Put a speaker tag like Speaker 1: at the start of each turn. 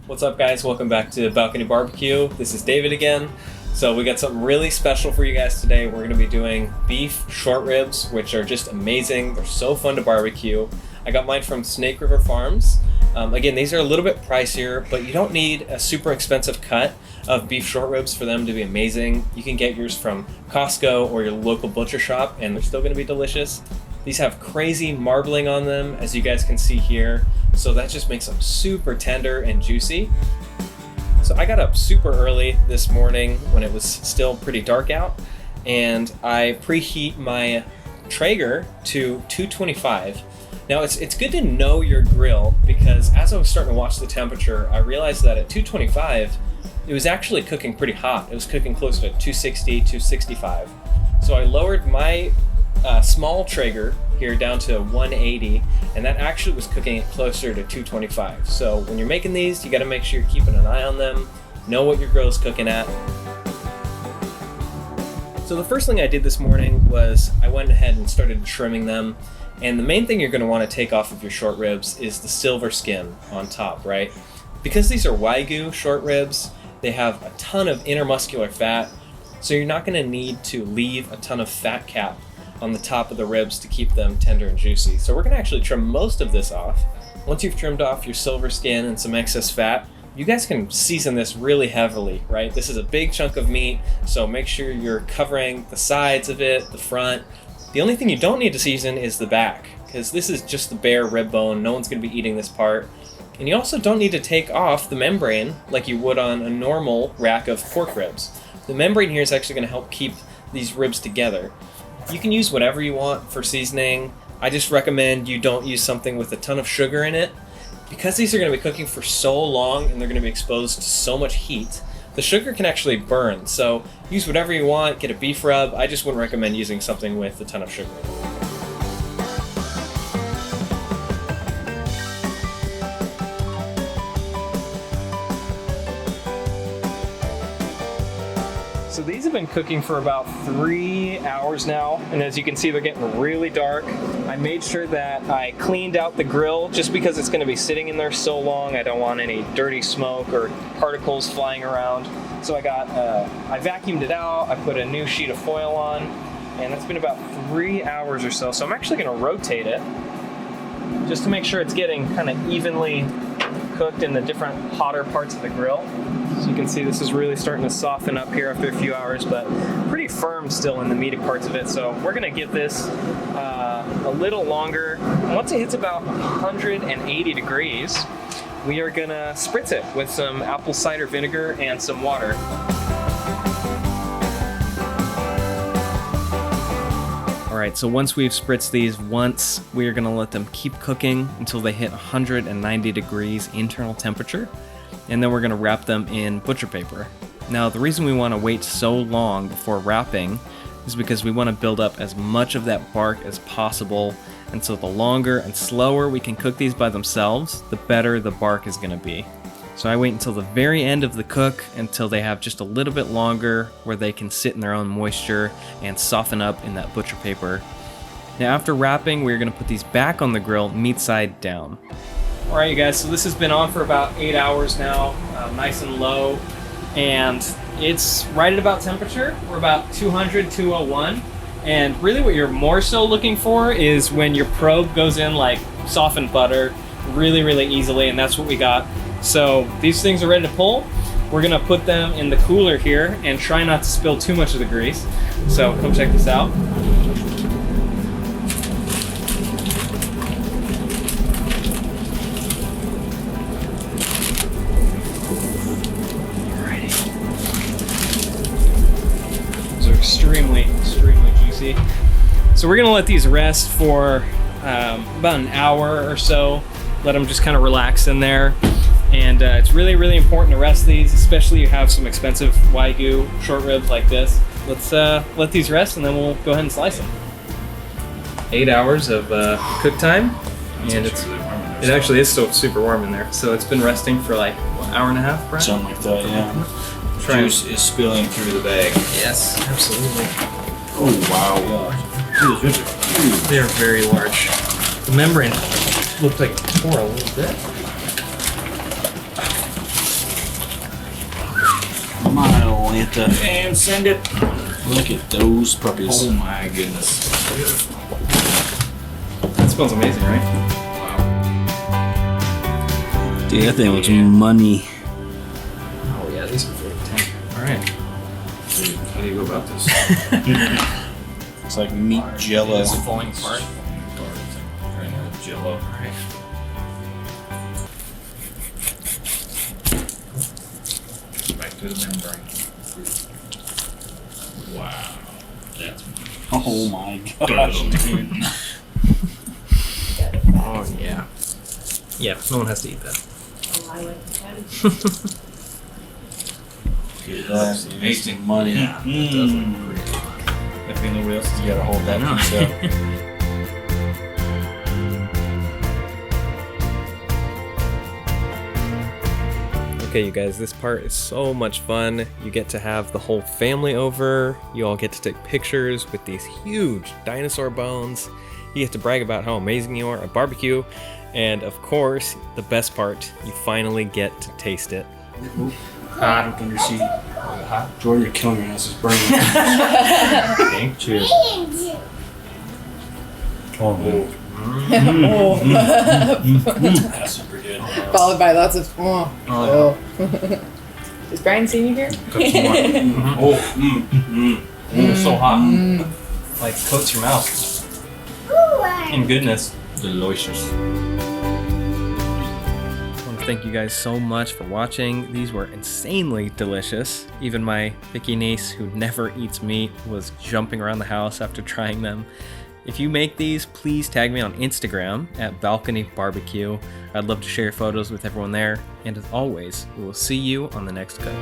Speaker 1: What's up, guys? Welcome back to Balcony Barbecue. This is David again. So we got something really special for you guys today. We're going to be doing beef short ribs, which are just amazing. They're so fun to barbecue. I got mine from Snake River Farms. Again, these are a little bit pricier, but you don't need a super expensive cut of beef short ribs for them to be amazing. You can get yours from Costco or your local butcher shop, and they're still going to be delicious. These have crazy marbling on them, as you guys can see here. So that just makes them super tender and juicy. So I got up super early this morning when it was still pretty dark out, and I preheat my Traeger to 225. Now it's good to know your grill, because as I was starting to watch the temperature, I realized that at 225, it was actually cooking pretty hot. It was cooking closer to 260, 265. So I lowered my small Traeger here down to 180, and that actually was cooking it closer to 225. So when you're making these, you got to make sure you're keeping an eye on them, know what your grill's cooking at. So the first thing I did this morning was I went ahead and started trimming them, and the main thing you're going to want to take off of your short ribs is the silver skin on top, right? Because these are Waygu short ribs, they have a ton of intermuscular fat, so you're not going to need to leave a ton of fat cap on the top of the ribs to keep them tender and juicy. So we're going to actually trim most of this off. Once you've trimmed off your silver skin and some excess fat, you guys can season this really heavily, right? This is a big chunk of meat, so make sure you're covering the sides of it, the front. The only thing you don't need to season is the back, because this is just the bare rib bone. No one's going to be eating this part. And you also don't need to take off the membrane like you would on a normal rack of pork ribs. The membrane here is actually going to help keep these ribs together. You can use whatever you want for seasoning. I just recommend you don't use something with a ton of sugar in it. Because these are going to be cooking for so long and they're going to be exposed to so much heat, the sugar can actually burn. So use whatever you want, get a beef rub. I just wouldn't recommend using something with a ton of sugar. So these have been cooking for about 3 hours now, and as you can see, they're getting really dark. I made sure that I cleaned out the grill just because it's going to be sitting in there so long. I don't want any dirty smoke or particles flying around. So I vacuumed it out, I put a new sheet of foil on, and it's been about 3 hours or so. So I'm actually going to rotate it just to make sure it's getting kind of evenly cooked in the different hotter parts of the grill. So you can see this is really starting to soften up here after a few hours, but pretty firm still in the meaty parts of it. So we're going to give this a little longer. Once it hits about 180 degrees, we are going to spritz it with some apple cider vinegar and some water. Alright, so once we've spritzed these once, we are going to let them keep cooking until they hit 190 degrees internal temperature, and then we're going to wrap them in butcher paper. Now, the reason we want to wait so long before wrapping is because we want to build up as much of that bark as possible, and so the longer and slower we can cook these by themselves, the better the bark is going to be. So I wait until the very end of the cook, until they have just a little bit longer where they can sit in their own moisture and soften up in that butcher paper. Now after wrapping, we're going to put these back on the grill, meat side down. Alright, you guys, so this has been on for about 8 hours now, nice and low, and it's right at about temperature. We're about 200, 201, and really what you're more so looking for is when your probe goes in like softened butter really, really easily, and that's what we got. So these things are ready to pull. We're gonna put them in the cooler here and try not to spill too much of the grease. So come check this out. Alrighty. Those are extremely, extremely juicy. So we're gonna let these rest for about an hour or so. Let them just kind of relax in there. And it's really, really important to rest these, especially if you have some expensive Waygu short ribs like this. Let's let these rest, and then we'll go ahead and slice them. 8 hours of cook time, and it actually is still super warm in there. So it's been resting for like what, hour and a half, Brian?
Speaker 2: Something like that, yeah. Juice is spilling through the bag.
Speaker 1: Yes, absolutely.
Speaker 2: Oh wow!
Speaker 1: They're very large. The membrane looked like it tore a little bit.
Speaker 3: polenta.
Speaker 2: And send it.
Speaker 3: Look at those puppies.
Speaker 2: Oh my goodness.
Speaker 1: That smells amazing, right?
Speaker 2: Wow.
Speaker 3: Dude, that thing looks money.
Speaker 1: Oh yeah, these are very tender. All right.
Speaker 2: Dude, how do you go about this?
Speaker 3: It's like meat jello.
Speaker 1: It's falling apart.
Speaker 2: Jello.
Speaker 1: All right.
Speaker 2: Back to the membrane. Wow. That's
Speaker 3: Oh my gosh, dude.
Speaker 1: Oh yeah. Yeah, no one has to eat that.
Speaker 3: That's amazing money.
Speaker 2: Yeah, that does look pretty good.
Speaker 3: If nobody else has got to hold that piece up.
Speaker 1: Okay, you guys, this part is so much fun. You get to have the whole family over. You all get to take pictures with these huge dinosaur bones. You get to brag about how amazing you are at barbecue. And of course, the best part, you finally get to taste it.
Speaker 3: Hot under seat. Jordan, you're killing me. This is burning.
Speaker 1: Okay, cheers.
Speaker 3: Oh, man.
Speaker 4: Oh.
Speaker 3: That's super good.
Speaker 4: Followed by lots of Is Brian seeing you here?
Speaker 1: It's so hot. Like coats your mouth. In goodness.
Speaker 2: Delicious.
Speaker 1: I want to thank you guys so much for watching. These were insanely delicious. Even my picky niece, who never eats meat, was jumping around the house after trying them. If you make these, please tag me on Instagram at Balcony Barbecue. I'd love to share your photos with everyone there. And as always, we will see you on the next cook.